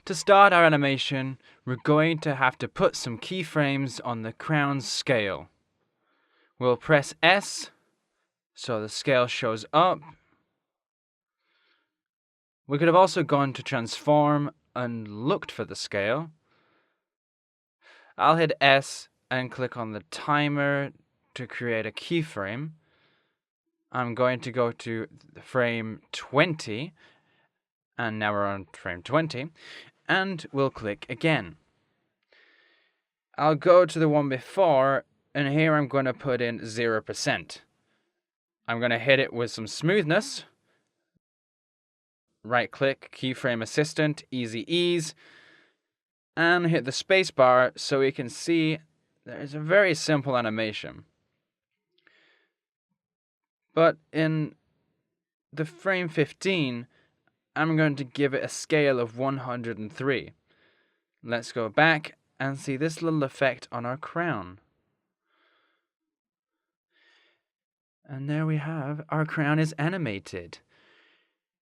To start our animation, we're going to have to put some keyframes on the crown's scale. We'll press S so the scale shows up. We could have also gone to transform and looked for the scale. I'll hit S and click on the timer to create a keyframe. I'm going to go to frame 20, and now we're on frame 20, and we'll click again. I'll go to the one before, and here I'm going to put in 0%. I'm going to hit it with some smoothness. Right click, keyframe assistant, easy ease, and hit the spacebar so we can see there's a very simple animation. But in the frame 15, I'm going to give it a scale of 103. Let's go back and see this little effect on our crown. And there we have, our crown is animated.